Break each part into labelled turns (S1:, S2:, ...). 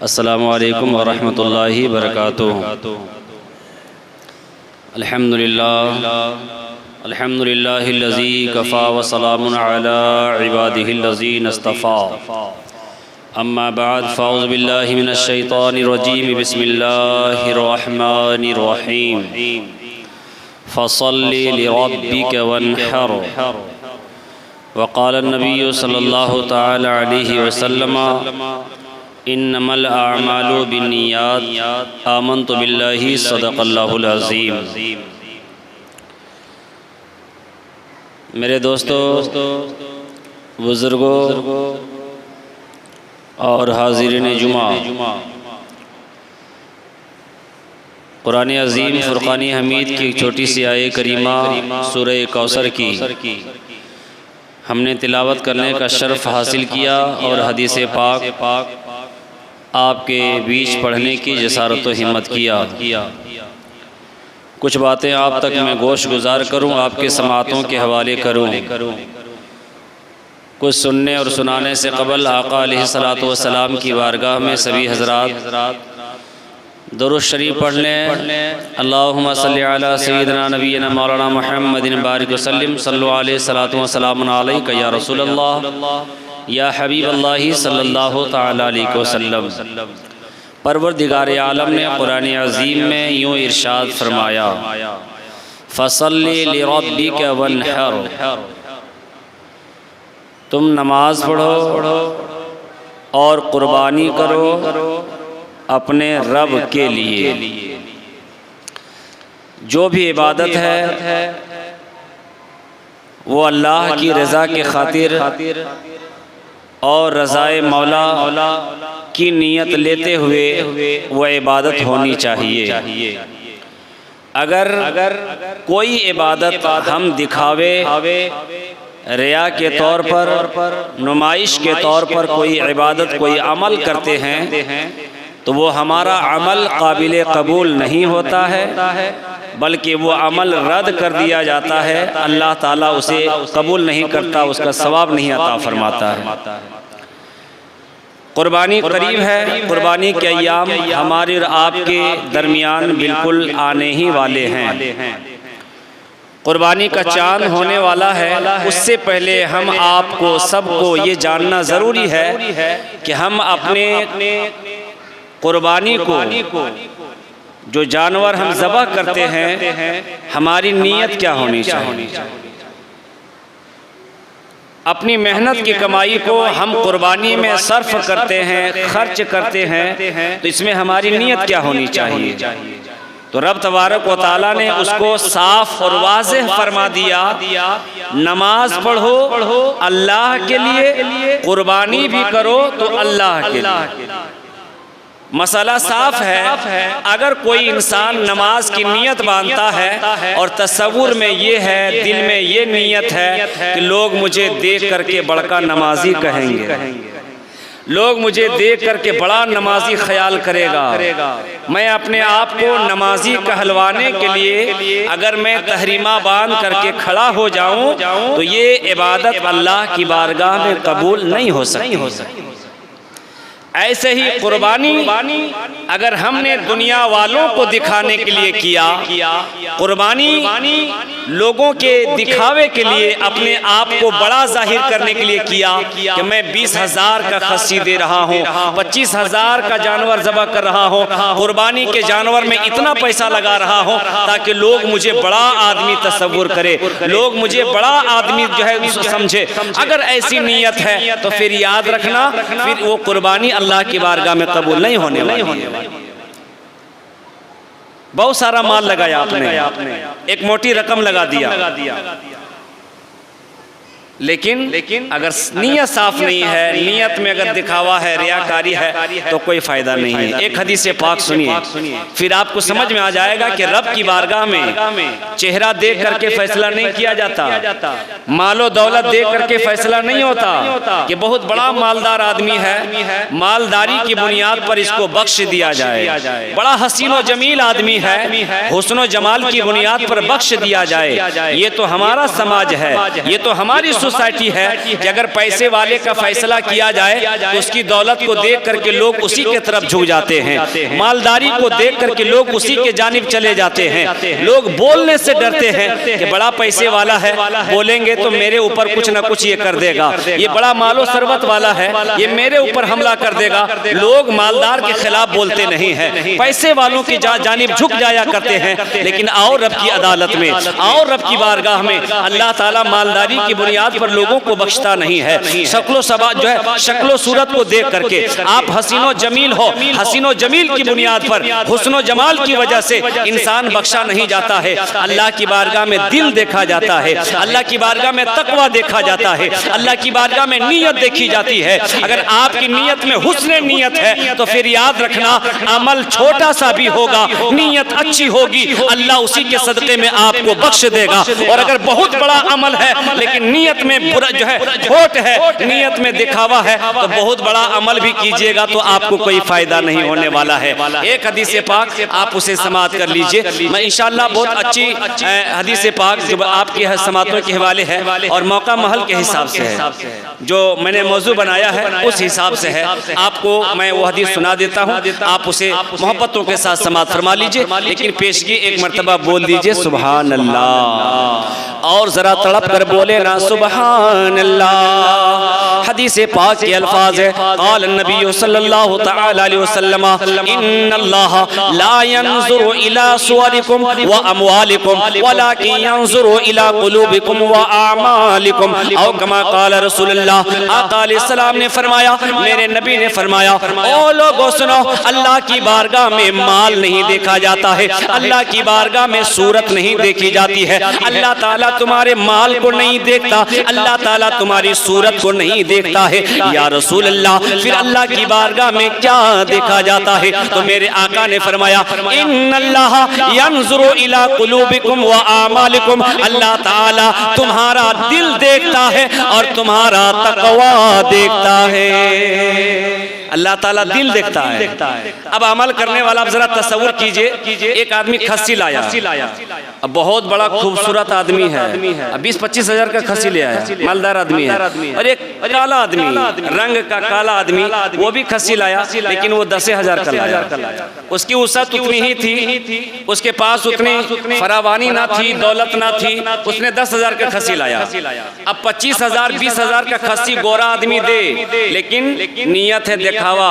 S1: अस्सलामु अलैकुम वरहमतुल्लाहि वबरकातुहू। अल्हम्दुलिल्लाहिल्लज़ी कफ़ा व सलामुन अला इबादिहिल्लज़ीना इस्तफ़ा। अम्मा बाद फ़अऊज़ु बिल्लाहि मिनश शैतानिर रजीम। बिस्मिल्लाहिर्रहमानिर्रहीम। फ़सल्लि लिरब्बिक वन्हर। वक़ाल नबी सल्लल्लाहु तआला अलैहि वसल्लम इन्नमल अअमालु बिन्नियात आमन्तु बिल्लाहि सदक़ल्लाहुल अज़ीम। मेरे दोस्तों, बुज़ुर्गों और हाज़िरीन जुमा, कुरान अज़ीम फ़ुरक़ान हमीद की एक छोटी सी आये करीमा सूरह कौसर की हमने तिलावत करने का शर्फ़ हासिल किया और हदीस पाक आपके बीच पढ़ने की जसारत व हिम्मत किया। कुछ बातें आप तक मैं गोश गुजार करूँ, आपके समातों के हवाले करूँ। कुछ सुनने और सुनाने से क़बल आका अलैहिस्सलातु वस्सलाम की बारगाह में सभी हज़रात दुरूद शरीफ पढ़ लें। अल्लाहुम्मा सल्लि अला सय्यिदिना नबिय्यिना मौलाना मुहम्मदिन बारिक वसल्लिम सल्लल्लाहु अलैहि सलातु व सलामुन अलैका या रसूलल्लाह या हबीबल्लाहि सल्लल्लाहु तआला अलैहि वसल्लम। परवरदिगार आलम ने कुरान अज़ीम में यूँ इरशाद फरमाया, फसल्लि लिरब्बिक वन्हर। तुम नमाज पढ़ो और कुर्बानी करो अपने रब के लिए। जो भी इबादत है वो अल्लाह की रज़ा के खातिर और रज़ाए मौला की नीयत लेते हुए वह इबादत होनी चाहिए। अगर कोई इबादत हम दिखावे, रिया के तौर पर, नुमाइश के तौर पर कोई इबादत, कोई अमल करते हैं तो वो हमारा अमल काबिल कबूल नहीं होता है, बल्कि वो अमल रद्द कर दिया जाता है। अल्लाह ताला उसे कबूल नहीं करता, उसका सवाब नहीं अता फरमाता है। कुर्बानी करीब है, कुर्बानी के अय्याम हमारे और आपके दरमियान बिल्कुल आने ही वाले हैं। कुर्बानी का चांद होने वाला है। उससे पहले हम आपको सबको ये जानना ज़रूरी है कि हम अपने कुर्बानी को, जो जानवर हम ज़बह करते हैं, हमारी नीयत क्या होनी चाहिए। अपनी मेहनत की कमाई को हम कुर्बानी में सर्फ करते हैं, खर्च करते हैं, तो इसमें हमारी नीयत क्या होनी चाहिए। तो रब तबारक व तआला ने उसको साफ और वाज़ेह फरमा दिया, नमाज पढ़ो अल्लाह के लिए, कुर्बानी भी करो तो अल्लाह के लिए। मसला साफ है। अगर कोई इंसान नमाज की नीयत बांधता है और तसव्वुर में ये है, दिल में ये नीयत है कि लोग मुझे देख करके बड़का नमाजी कहेंगे, लोग मुझे देख करके बड़ा नमाजी ख्याल करेगा, मैं अपने आप को नमाजी कहलवाने के लिए अगर मैं तहरीमा बांध करके खड़ा हो जाऊं तो ये इबादत अल्लाह की बारगाह में कबूल नहीं हो सकती। ऐसे ही कुर्बानी अगर हमने दुनिया वालों को दिखाने के लिए किया, कुर्बानी लोगों के दिखावे के लिए, अपने आप को बड़ा जाहिर करने के लिए किया कि मैं 20,000 का खस्सी दे रहा हूँ, 25,000 का जानवर ज़बह कर रहा हूँ, कुर्बानी के जानवर में इतना पैसा लगा रहा हूँ ताकि लोग मुझे बड़ा आदमी तसव्वुर करे, लोग मुझे बड़ा आदमी जो है समझे। अगर ऐसी नीयत है तो फिर याद रखना, फिर वो कुर्बानी अल्लाह की बारगाह में कबूल नहीं होने वाली। बहुत सारा माल लगाया आपने, एक मोटी रकम लगा दिया, लेकिन अगर नीयत साफ नहीं है, नीयत में अगर दिखावा है, रियाकारी है, तो कोई फायदा नहीं है। एक हदीस पाक सुनिए, फिर आपको समझ में आ जाएगा कि रब की बारगाह में चेहरा देख करके फैसला नहीं किया जाता, मालो दौलत देख करके फैसला नहीं होता कि बहुत बड़ा मालदार आदमी है, मालदारी की बुनियाद पर इसको बख्श दिया जाए, बड़ा हसीन व जमील आदमी है, हुस्न व जमाल की बुनियाद पर बख्श दिया जाए। ये तो हमारा समाज है, ये तो हमारी सोसाइटी है कि अगर पैसे वाले का फैसला किया जाए तो उसकी दौलत को देख करके लोग उसी के तरफ झुक जाते हैं, मालदारी को देख करके लोग उसी के जानिब चले जाते हैं। लोग बोलने से डरते हैं कि बड़ा पैसे वाला है, बोलेंगे तो मेरे ऊपर कुछ ना कुछ ये कर देगा, ये बड़ा मालो सरबत वाला है, ये मेरे ऊपर हमला कर देगा। लोग मालदार के खिलाफ बोलते नहीं है, पैसे वालों की जानिब झुक जाया करते हैं। लेकिन आओ रब की अदालत में, आओ रब की बारगाह में, अल्लाह ताला मालदारी की बुनियाद पर लोगों को बख्शता नहीं है। शक्लो सबा जो है, शक्लो सूरत को देख करके आप हसीनो जमील हो, हसीनो जमील की बुनियाद पर, हुस्नो जमाल की वजह से इंसान बख्शा नहीं जाता है। अल्लाह की बारगाह में दिल देखा जाता है, अल्लाह की बारगाह में तकवा देखा जाता है, अल्लाह की बारगाह में नीयत देखी जाती है। अगर आपकी नीयत में हुस्न नीयत है तो फिर याद रखना, अमल छोटा सा भी होगा, नीयत अच्छी होगी, अल्लाह उसी के सदक़े में आपको बख्श देगा। और अगर बहुत बड़ा अमल है लेकिन नीयत में बुरा जो है, खोट है, नीयत में दिखावा है, तो बहुत बड़ा अमल भी कीजिएगा तो आपको कोई फायदा नहीं होने वाला है। एक हदीस पाक आप उसे समाअत कर लीजिए। मैं इंशाअल्लाह बहुत अच्छी हदीस पाक जो आपकी समाअतों के हवाले है और मौका महल के हिसाब से है, जो मैंने मौजू बनाया है उस हिसाब से है, आपको मैं वो हदीस सुना देता हूँ, आप उसे मोहब्बतों के साथ समाअत फरमा लीजिए। लेकिन पेशगी एक मरतबा बोल दीजिए सुभान अल्लाह, और जरा तड़प कर बोले ना सुभान अल्लाह। हदीस पाक के अल्फाज है, क़ाल नबी सल्लल्लाहु तआला अलैहि वसल्लम इन्नल्लाह ला यंजुरु इला सुवरिकुम व अमवालिकुम वलाकिन यंजुरु इला कुलूबिकुम व अमालिकुम। औ कमा क़ाल रसूलुल्लाह, आका अलैहिस्सलाम ने फरमाया, मेरे नबी ने फरमाया, ओ लोगों सुनो, अल्लाह की बारगाह में माल नहीं देखा जाता है, अल्लाह की बारगाह में सूरत नहीं देखी जाती है। अल्लाह ताला तुम्हारे माल को नहीं देखता, अल्लाह ताला तुम्हारी सूरत को नहीं देखता है। या रसूल अल्लाह, फिर अल्लाह की बारगाह में क्या देखा जाता है? तो मेरे आका ने फरमाया, इन्नल्लाह यंजुरु इला कुलूबिकुम व आमालिकुम, अल्लाह ताला तुम्हारा दिल देखता है और तुम्हारा तकवा देखता है। अल्लाह ताला दिल देखता है। अब अमल करने वाला, आप जरा तसव्वुर कीजिए, एक आदमी खस्सी लाया, अब बहुत बड़ा खूबसूरत आदमी है, अब 20-25 हजार का खस्सी ले आया, मालदार आदमी है। और एक काला आदमी, रंग का काला आदमी, वो भी खस्सी लाया, लेकिन वो 10,000 का लाया। उसकी उसत उतनी ही थी, उसके पास उतनी फरावानी ना थी, दौलत ना थी, उसने 10,000 का खस्सी लाया। अब 25,000 20,000 का खस्सी गोरा आदमी दे, लेकिन नीयत है दिखावा,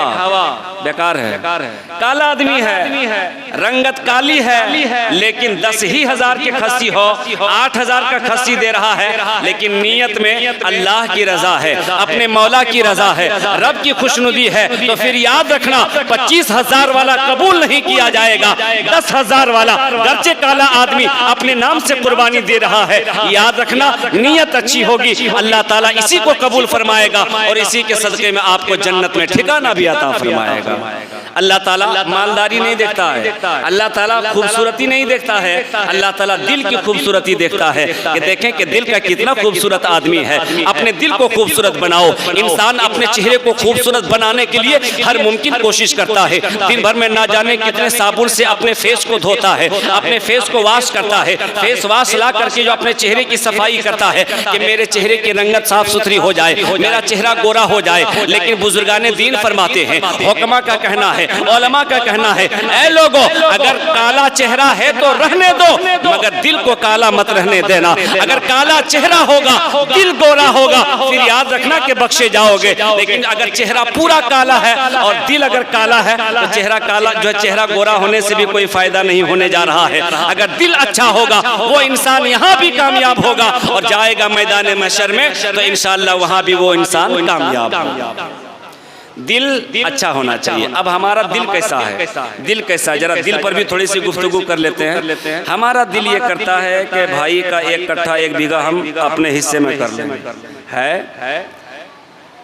S1: बेकार है। काला आदमी है, रंगत काली है, लेकिन 10,000 के खस्सी हो, 8,000 का खस्सी दे रहा है, लेकिन नीयत में अल्लाह की रजा है, अपने मौला की रजा है, रब की खुशनुदी है। तो फिर याद रखना, 25,000 वाला कबूल नहीं किया जाएगा, 10,000 वाला, गर्चे काला आदमी अपने नाम से कुर्बानी दे रहा है, याद रखना नीयत अच्छी होगी, अल्लाह ताला इसी को कबूल फरमाएगा और इसी के सदके में आपको जन्नत में ठिकाना भी अता फरमाएगा। अल्लाह ताला मालदारी नहीं देखता है, अल्लाह ताला खूबसूरती नहीं देखता है, अल्लाह ताला दिल की खूबसूरती देखता है कि देखें कि दिल का कितना खूबसूरत आदमी है। अपने दिल को खूबसूरत बनाओ। इंसान अपने चेहरे को खूबसूरत बनाने के लिए हर मुमकिन कोशिश करता है, दिन भर में ना जाने कितने साबुन से अपने फेस को धोता है, अपने फेस को वॉश करता है, फेस वॉश ला करके जो अपने चेहरे की सफाई करता है कि मेरे चेहरे की रंगत साफ सुथरी हो जाए, मेरा चेहरा गोरा हो जाए। लेकिन बुजुर्गाने दीन फरमाते हैं, हुक्मा का कहना है, उलमा का कहना है, ऐ लोगों, अगर काला चेहरा है तो रहने दो, मगर दिल को काला मत रहने देना। अगर काला चेहरा होगा, दिल गोरा होगा, फिर याद रखना कि बख्शे जाओगे। लेकिन अगर चेहरा पूरा काला है और दिल अगर काला है तो चेहरा काला जो है, चेहरा गोरा होने से भी कोई फायदा नहीं होने जा रहा है। अगर दिल अच्छा होगा, वो इंसान यहाँ भी कामयाब होगा और जाएगा मैदान महशर में, तो इंशाअल्लाह वहाँ भी वो इंसान कामयाब होगा। दिल अच्छा होना चाहिए। अब हमारा दिल कैसा है? दिल कैसा है, जरा दिल पर भी थोड़ी सी गुफ्तगू कर लेते हैं। हमारा दिल ये करता है कि भाई का 1 कट्ठा 1 बीघा हम अपने हिस्से में कर लें, है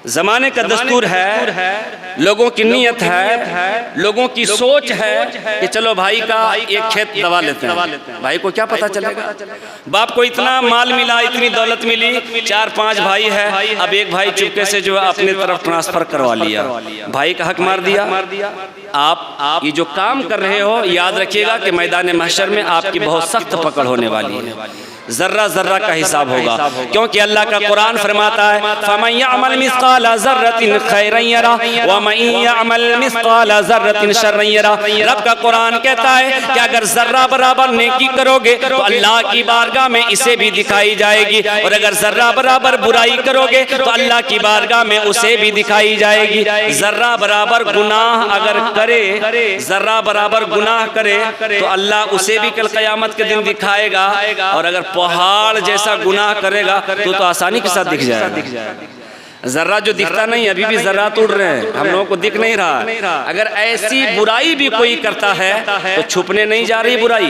S1: जमाने का दस्तूर है, लोगों की नीयत है, लोगों की सोच है कि चलो भाई का एक खेत दबा लेते हैं। भाई को क्या पता चलेगा? बाप को इतना माल मिला, इतनी दौलत मिली, 4-5 भाई है, अब एक भाई चुपके से जो अपने तरफ ट्रांसफर करवा लिया, भाई का हक मार दिया। आप ये जो काम कर रहे हो, याद रखिएगा कि मैदान महशर में आपकी बहुत सख्त पकड़ होने वाली है। जर्रा जर्रा का हिसाब होगा, क्योंकि अल्लाह का कुरान फरमाता है फमन यअमल मिस्काला ज़र्रतिन खैरन यरा व मन यअमल मिस्काला ज़र्रतिन शर्रन यरा। रब का कुरान कहता है कि अगर जर्रा बराबर नेकी करोगे तो अल्लाह की बारगाह में इसे भी दिखाई जाएगी, और अगर जर्रा बराबर बुराई करोगे तो अल्लाह की बारगाह में उसे भी दिखाई जाएगी। जर्रा बराबर गुनाह अगर करे, जर्रा बराबर गुनाह करे तो अल्लाह उसे भी कल क़यामत के दिन दिखाएगा, और अगर पहाड़ जैसा गुनाह करेगा तो आसानी के साथ दिख जाएगा। जर्रा जो दिखता नहीं, अभी भी जर्रात उड़ रहे हैं, हम लोगों को दिख नहीं रहा। अगर ऐसी बुराई भी कोई करता है तो छुपने नहीं जा रही बुराई,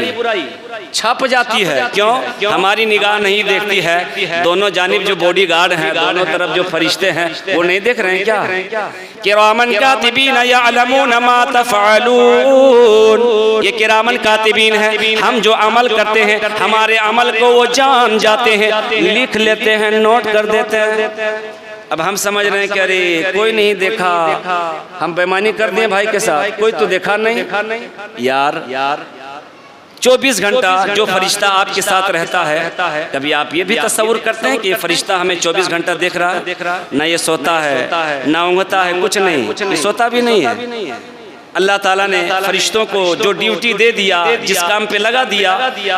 S1: छप जाती है। क्यों? हमारी निगाह नहीं देखती है। दोनों जानिब जो बॉडीगार्ड हैं, दोनों तरफ जो फरिश्ते हैं, वो नहीं देख रहे हैं क्या? किरामन कातिबीन यअलमून मा तफ़अलून। ये किरामन कातिबीन है, हम जो अमल करते हैं हमारे अमल को वो जान जाते हैं, लिख लेते हैं, नोट कर देते हैं। अब हम समझ रहे हैं कि अरे कोई नहीं देखा, हम बेईमानी कर दिए भाई के साथ, कोई तो देखा नहीं। यार 24 घंटा जो फरिश्ता आपके साथ रहता है, कभी आप ये भी तस्वुर करते हैं कि ये फरिश्ता हमें 24 घंटा देख रहा है? ना ये सोता है, ना ऊँघता है, कुछ नहीं, सोता भी नहीं है। अल्लाह ताला ने फरिश्तों को जो ड्यूटी दे दिया, जिस काम पे लगा दिया,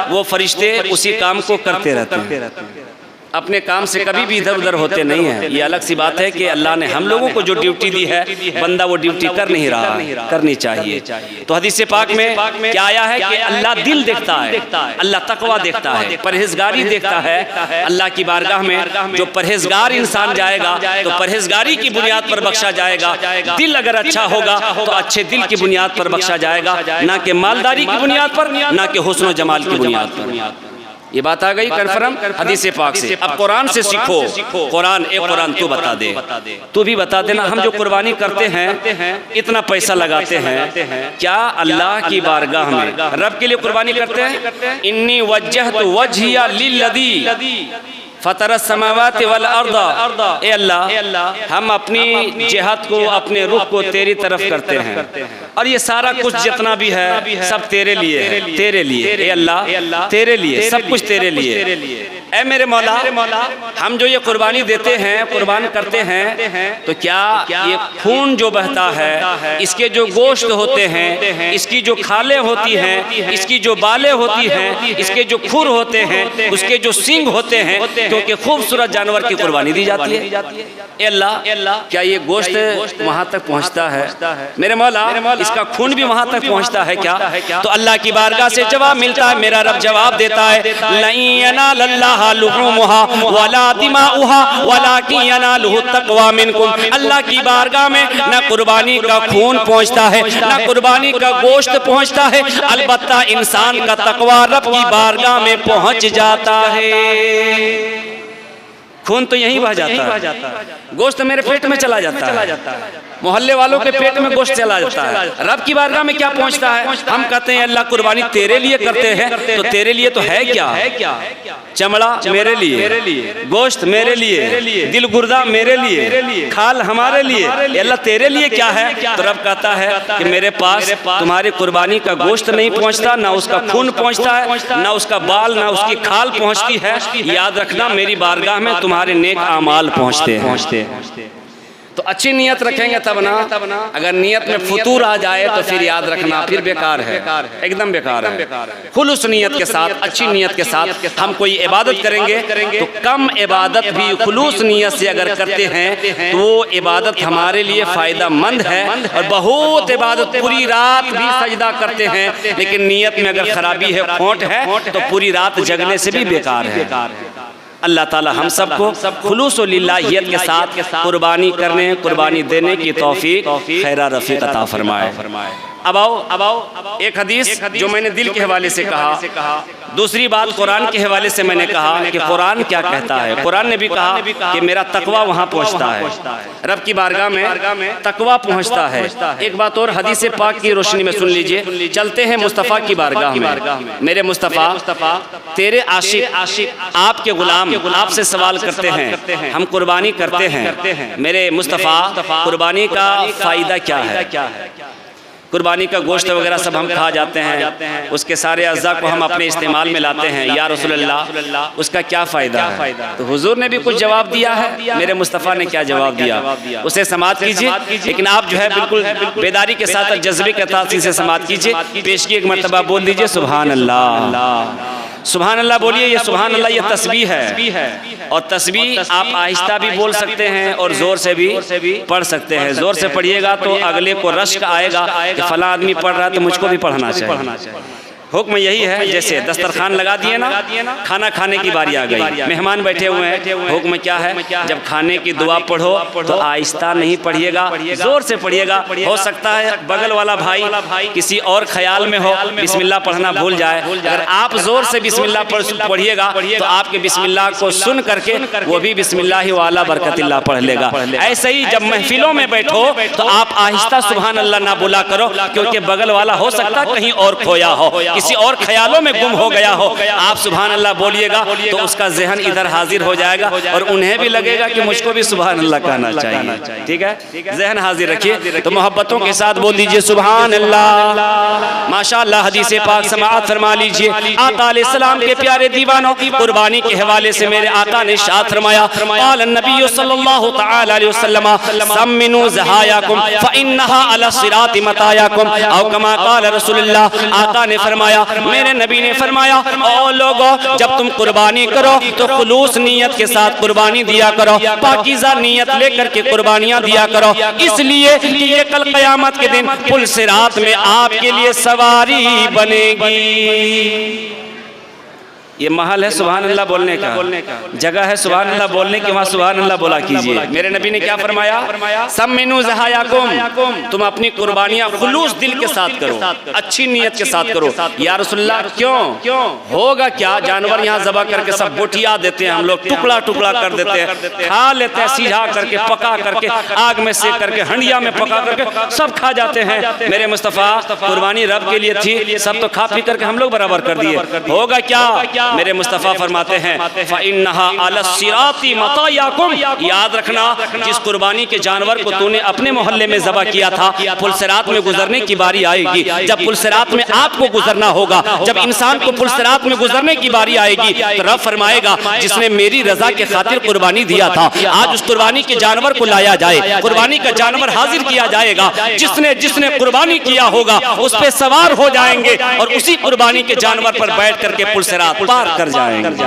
S1: वो फरिश्ते उसी काम को करते रहते हैं, अपने काम से कभी भी इधर उधर होते नहीं हैं। ये अलग सी बात है कि अल्लाह ने हम लोगों को जो ड्यूटी दी है, बंदा वो ड्यूटी कर नहीं रहा, करनी चाहिए। तो हदीस पाक में क्या आया है कि अल्लाह दिल देखता है, अल्लाह तकवा देखता है, परहेजगारी देखता है। अल्लाह की बारगाह में जो परहेजगार इंसान जाएगा तो परहेजगारी की बुनियाद पर बख्शा जाएगा। दिल अगर अच्छा होगा तो अच्छे दिल की बुनियाद पर बख्शा जाएगा, ना कि मालदारी की बुनियाद पर, ना कि हुस्न जमाल की बुनियाद पर। ये बात आ गई कन्फर्म हदीस पाक से। अब कुरान से सीखो। कुरान तू बता दे, तू भी बता देना। हम जो कुर्बानी करते हैं, इतना पैसा लगाते हैं, क्या अल्लाह की बारगाह में रब के लिए कुर्बानी करते हैं? इन्नी वज्जहतु वजहिया लिल्लज़ी फतर समावाति वल अर्दा। ए अल्लाह, हम अपनी जिहाद को, अपने रुख को तेरी तरफ करते हैं, और ये सारा कुछ जितना भी है सब तेरे लिए है, तेरे लिए। ए अल्लाह, तेरे लिए, सब कुछ तेरे लिए। ए मेरे मौला, हम जो ये कुर्बानी देते हैं, कुर्बान करते हैं, तो क्या ये खून जो बहता है, इसके जो गोश्त होते हैं, इसकी जो खालें होती हैं, इसकी जो बालें होती हैं, इसके जो खुर होते हैं, उसके जो सींग होते हैं, क्योंकि खूबसूरत जानवर की कुर्बानी दी जाती है। ए अल्लाह, क्या ये गोश्त वहाँ तक पहुँचता है? मेरे मौला, इसका खून भी वहाँ तक पहुँचता है क्या? तो अल्लाह की बारगाह से जवाब मिलता है। मेरा रब जवाब देता है, लन यनालल्लाह लुहुमुहा वला दिमाउहा वलाकिन यनालुहु तक़वा मिनकुम। अल्लाह की बारगाह में न कुर्बानी का खून पहुँचता है, न कुर्बानी का गोश्त पहुँचता है, अलबत्ता इंसान का तक़वा रब की बारगाह में पहुँच जाता है। खून तो यहीं बह जाता है, गोश्त मेरे पेट में चला जाता है, मोहल्ले वालों के पेट में गोश्त चला जाता है। रब की बारगाह में क्या पहुंचता है? हम कहते हैं अल्लाह कुर्बानी तेरे लिए करते हैं, तो तेरे लिए तो है क्या? चमड़ा मेरे लिए, गोश्त मेरे लिए, दिल गुर्दा मेरे लिए, खाल हमारे लिए। अल्लाह तेरे लिए क्या है? तो रब कहता है कि मेरे पास तुम्हारी कुर्बानी का गोश्त नहीं पहुँचता, ना उसका खून पहुँचता है, ना उसका बाल, ना उसकी खाल पहुँचती है। याद रखना, मेरी बारगाह में तुम्हारे नेक आमाल पहुँचते हैं। तो अच्छी नियत रखेंगे तब ना। अगर नियत में फुतूर आ जाए तो फिर याद रखना, फिर बेकार है, एकदम बेकार है। खुलूस नियत के साथ, अच्छी नियत के साथ हम कोई इबादत करेंगे तो कम इबादत भी खुलूस नियत से अगर करते हैं तो वो इबादत हमारे लिए फ़ायदा मंद है। और बहुत इबादत पूरी रात भी सजदा करते हैं, लेकिन नियत में अगर खराबी है, खोट है, तो पूरी रात जगने से भी बेकार है। अल्लाह ताला हम सबको खुलूस व लिल्लाहियत के साथ कुर्बानी करने, कुर्बानी देने की तौफीक खैरा रफ़ीक अता फरमाए। अब आओ एक हदीस जो मैंने दिल के हवाले से कहा, दूसरी बात कुरान के हवाले से मैंने कहा कि कुरान क्या कहता है। कुरान ने भी कहा कि मेरा तकवा वहाँ पहुँचता है, रब की बारगाह में तकवा पहुँचता है। एक बात और हदीस पाक की रोशनी में सुन लीजिए। चलते हैं मुस्तफ़ा की बारगाह में। मेरे मुस्तफ़ा, तेरे आशिक, आपके गुलाम आपसे सवाल करते हैं, हम कुर्बानी करते हैं, मेरे मुस्तफ़ा कुर्बानी का फ़ायदा क्या है? कुर्बानी का गोश्त वगैरह सब हम खा जाते हैं, उसके सारे अज़्ज़ा को हम अपने इस्तेमाल में लाते हैं, या रसूलल्लाह उसका क्या फ़ायदा है? तो हुजूर ने भी कुछ जवाब दिया है, मेरे मुस्तफ़ा ने क्या जवाब दिया उसे समाअत कीजिए, लेकिन आप जो है बिल्कुल बेदारी के साथ जज्बे के साथ इसे समाअत कीजिए। पेश की एक मरतबा बोल दीजिए सुभान अल्लाह, सुभान अल्लाह बोलिए। ये सुभान अल्लाह ये तस्बीह है, और तस्बीह आप आहिस्ता भी बोल सकते हैं और ज़ोर से भी पढ़ सकते हैं। ज़ोर से पढ़िएगा तो अगले को रश्क आएगा कि फला आदमी पढ़ रहा है तो मुझको भी पढ़ना चाहिए। हुक्म यही है, जैसे दस्तरखान लगा दिए ना, खाना खाने की बारी आ गई, मेहमान बैठे हुए हैं, हुक्म क्या है, जब खाने की दुआ पढ़ो तो आहिस्ता नहीं पढ़िएगा, जोर से पढ़िएगा। हो सकता है बगल वाला भाई किसी और ख्याल में हो, बिस्मिल्लाह पढ़ना भूल जाए, अगर आप जोर से बिस्मिल्लाह पढ़िएगा तो आपके बिस्मिल्लाह को सुन करके वो भी बिस्मिल्लाह वाला बरकतिल्लाह पढ़ लेगा। ऐसे ही जब महफिलों में बैठो तो आप आहिस्ता सुभान अल्लाह ना बोला करो, क्योंकि बगल वाला हो सकता है कहीं और खोया हो, किसी और ख्यालों में गुम हो गया हो। आप सुभान अल्लाह बोलिएगा तो उसका ज़हन इधर हाजिर हो जाएगा और उन्हें भी लगेगा कि मुझको भी सुभान अल्लाह कहना चाहिए। ठीक है, ज़हन हाजिर रखिए। तो मोहब्बतों के साथ बोल दीजिए सुभान अल्लाह। माशाअल्लाह हदीस पाक समाअत फरमा लीजिए। आका अलैहिस्सलाम के प्यारे दीवानों, कुर्बानी के हवाले से मेरे आका ने इरशाद फरमाया, क़ाल नबी सल्लल्लाहु तआला अलैहि वसल्लम सम्मिनु ज़हायाकुम फ़इन्नहा अला सिराति मतायाकुम, औ कमा क़ाल रसूलुल्लाह। आका ने फरमाया, मेरे नबी ने फरमाया, ओ लोगों जब तुम कुर्बानी करो तो खुलूस नीयत के साथ कुर्बानी दिया करो, पाकीज़ा नीयत लेकर के कुर्बानियां दिया करो, इसलिए कि ये कल क़यामत के दिन पुल सिरात में आपके लिए सवारी बनेगी। ये महल है सुभान अल्लाह बोलने का, जगह है सुभान अल्लाह बोलने की, वहाँ सुभान अल्लाह बोला कीजिए। मेरे नबी ने क्या फरमाया, सम्मिनु ज़हायाकुम, तुम अपनी कुर्बानियाँ खुलूस दिल के साथ करो, अच्छी नीयत के साथ करो। या रसूलल्लाह क्यों होगा क्या, जानवर यहाँ ज़बह करके सब बोटिया देते हैं, हम लोग टुकड़ा टुकड़ा कर देते हैं, खा लेते हैं, सीझा करके पका करके आग में सेक करके हंडिया में पका करके सब खा जाते हैं। मेरे मुस्तफ़ा कुर्बानी रब के लिए थी, सब तो खा पी करके हम लोग बराबर कर दिए, होगा क्या। मेरे मुस्तफ़ा फरमाते हैं, फ़इन्नहा अला सिराती मतायाकुम, याद रखना जिस कुर्बानी के जानवर को तूने अपने मोहल्ले में ज़बह किया था, पुलसिरात में गुजरने की बारी आएगी। जब पुलसिरात में आपको गुजरना होगा, जब इंसान को पुलसिरात में गुजरने की बारी आएगी तो रब फरमाएगा, जिसने मेरी रजा के खातिर कुर्बानी दिया था, आज उस कुर्बानी के जानवर को लाया जाए, कुर्बानी का जानवर हाजिर किया जाएगा। जिसने कुर्बानी किया होगा उस पर सवार हो जाएंगे और उसी कुर्बानी के जानवर पर बैठ करके पुलसिरात पार कर जाएंगे।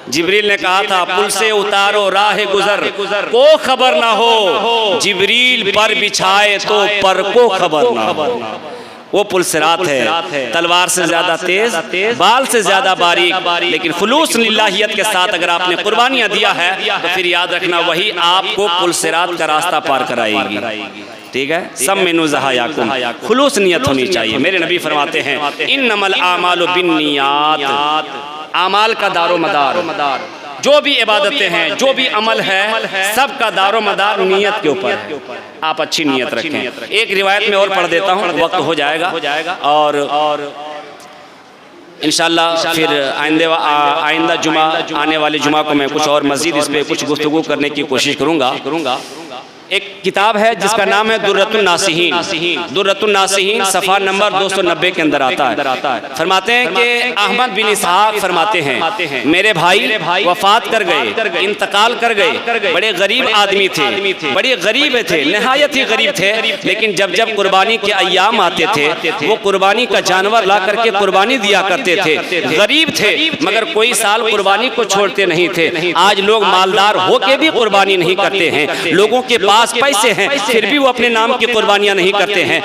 S1: जिब्रील ने कहा था, पुल से उतारो राह गुजर को खबर ना हो, जिब्रील पर बिछाए तो पर को खबर ना हो। वो पुल सिरात है, तलवार से ज्यादा तेज, बाल से ज्यादा बारीक, लेकिन खुलूस लिल्लाहियत के साथ अगर आपने कुर्बानियां दिया है तो फिर याद रखना वही आपको पुल सिरात का रास्ता पार कराएगी। ठीक है, सम्मिनु ज़हायाकुम, खुलूस नियत होनी चाहिए। मेरे नबी फरमाते हैं, इन्नमल आमालु बिन्नियात, आमाल का दारो मदार, जो भी इबादतें हैं, जो भी अमल है, सब का दारो मदार नीयत के ऊपर है। आप अच्छी नीयत रखें। एक रिवायत में और पढ़ देता हूँ, वक्त हो जाएगा, और इंशाअल्लाह फिर आइंदा जुमा, आने वाले जुमा को मैं कुछ और मज़ीद इस पर कुछ गुफ्तगू करने की कोशिश करूँगा। एक किताब है जिसका नाम है दुर्रतुन नासिहीन। दुर्रतुन नासिहीन सफ़ा नंबर 290 के अंदर आता है। फरमाते हैं कि अहमद बिन इसहाक फरमाते हैं, मेरे भाई वफात कर गए, इंतकाल कर गए, बड़े गरीब आदमी थे, बड़े गरीब थे, नहायत ही गरीब थे, लेकिन जब कुर्बानी के अय्याम आते थे वो कुर्बानी का जानवर ला करके कुर्बानी दिया करते थे। गरीब थे मगर कोई साल कुर्बानी को छोड़ते नहीं थे। आज लोग मालदार होके भी कुर्बानी नहीं करते हैं, लोगों के पास पैसे हैं फिर भी वो अपने नाम की कुर्बानियां नहीं करते हैं।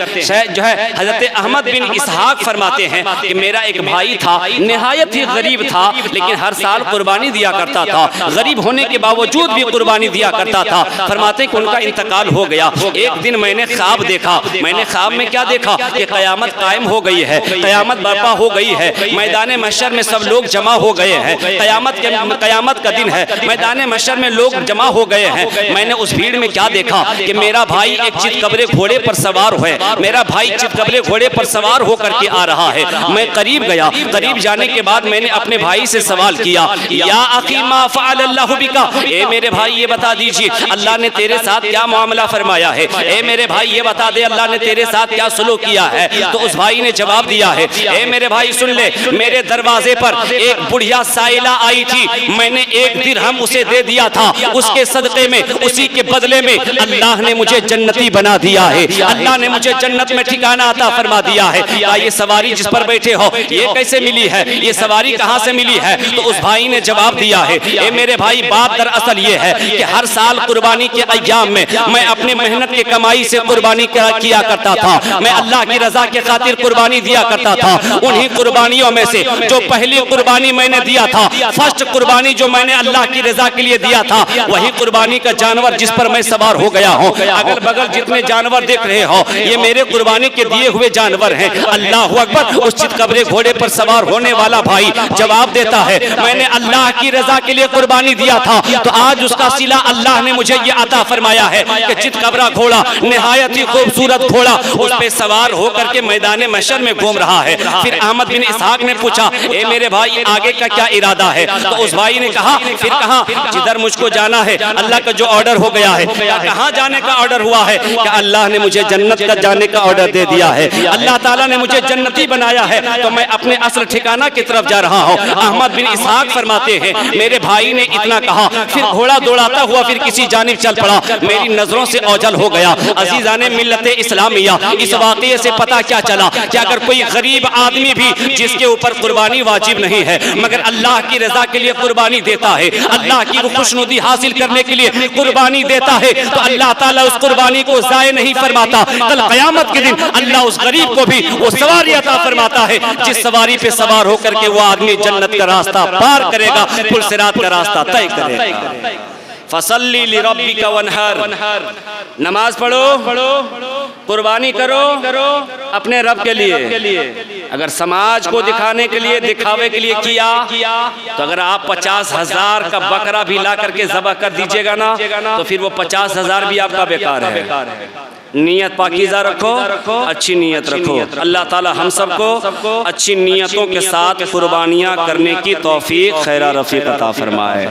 S1: जो है हजरत अहमद बिन इसहाक फरमाते हैं कि मेरा एक भाई था, निहायत ही गरीब था, लेकिन हर साल कुर्बानी दिया करता था, गरीब होने के बावजूद भी कुर्बानी दिया करता था। फरमाते कि उनका इंतकाल हो गया। एक दिन मैंने ख्वाब देखा, मैंने ख्वाब में क्या देखा कि कयामत कायम हो गई है, कयामत बर्पा हो गई है, मैदान महशर में सब लोग जमा हो गए हैं, कयामत का दिन है, मैदान महशर में लोग जमा हो गए हैं। मैंने उस भीड़ में क्या देखा कि मेरा भाई एक चितकबरे घोड़े पर सवार है, मेरा भाई चितकबरे घोड़े पर सवार होकर के आ रहा है। मैं करीब गया, करीब जाने के बाद मैंने अपने भाई से सवाल किया, या अखी मा फ़अल अल्लाहु बिका, ए मेरे भाई ये बता दीजिए अल्लाह ने तेरे साथ क्या मामला फरमाया है, ए मेरे भाई ये बता दे अल्लाह ने तेरे साथ क्या सुलूक किया है। तो उस भाई ने जवाब दिया है, ए मेरे भाई सुन ले, मेरे दरवाजे पर एक बुढ़िया साइला आई थी, मैंने 1 दिरहम उसे दे दिया था, उसके सदक़े में, उसी के बदले में अल्लाह ने मुझे जन्नती बना दिया है, अल्लाह ने मुझे जन्नत में ठिकाना अता फरमा दिया है। ये सवारी जिस पर बैठे हो ये कैसे मिली है, ये सवारी कहाँ से मिली है? तो उस भाई ने जवाब दिया है, ए मेरे भाई बात दरअसल ये है कि हर साल कुर्बानी के अय्याम में मैं अपनी मेहनत की कमाई से कुर्बानी किया करता था, मैं अल्लाह की रजा के खातिर कुर्बानी दिया करता था। उन्हीं कुर्बानियों में से जो पहली कुर्बानी मैंने दिया था, फर्स्ट कुर्बानी जो मैंने अल्लाह की रजा के लिए दिया था, वही कुर्बानी का जानवर जिस पर मैं सवार हो गया हूँ। अगल बगल जितने जानवर देख रहे हो ये मेरे कुर्बानी के दिए हुए जानवर हैं। अल्लाह अकबर। उस चितकबरे घोड़े पर सवार होने वाला भाई जवाब देता है, मैंने अल्लाह की रजा के लिए कुर्बानी दिया था, तो आज उसका सिला अल्लाह ने मुझे ये अता फरमाया है कि चितकबरा घोड़ा निहायत ही खूबसूरत घोड़ा उस पे सवार होकर के मैदान महशर में घूम रहा है। फिर अहमद बिन इसहाक ने पूछा, ए मेरे भाई आगे का क्या इरादा है? तो उस भाई ने कहा, फिर कहा जिधर मुझको जाना है अल्लाह का जो ऑर्डर हो गया है। कहाँ जाने का ऑर्डर हुआ है? कि अल्लाह ने मुझे जन्नत का जाने का ऑर्डर दे दिया है, अल्लाह ताला ने मुझे जन्नती बनाया है, तो मैं अपने असल ठिकाना की तरफ जा रहा हूँ। अहमद बिन इसहाक फरमाते हैं, मेरे भाई ने इतना कहा, फिर घोड़ा दौड़ाता हुआ फिर किसी जानिब चल पड़ा, मेरी नजरों से ओझल हो गया। अजीजाने मिल्लत इस्लामिया, इस वाक़ये से पता क्या चला कि अगर कोई गरीब आदमी भी जिसके ऊपर कुर्बानी वाजिब नहीं है मगर अल्लाह की रजा के लिए कुर्बानी देता है, अल्लाह की खुशनुदी हासिल करने के लिए कुर्बानी देता है, तो अल्लाह ताला उस कुर्बानी को ज़ाय नहीं फरमाता। कल क़यामत के दिन अल्लाह उस गरीब को भी वो सवारी अता फरमाता है जिस सवारी पे सवार होकर के वो आदमी जन्नत का रास्ता पार करेगा, पुल सिरात का रास्ता तय करेगा। फसल्ली लिरब्बिका वनहर, नमाज पढ़ो, कुर्बानी करो अपने रब के लिए। अगर समाज को दिखाने के लिए, दिखावे के लिए किया, तो अगर आप 50,000 का बकरा भी ला करके ज़बह कर दीजिएगा ना, तो फिर वो 50,000 भी आपका बेकार है। नीयत पाकीज़ा रखो, अच्छी नीयत रखो। अल्लाह ताला हम सबको अच्छी नीयतों के साथ कुर्बानियाँ करने की तौफीक खैर रफ़ीक अता फरमाए।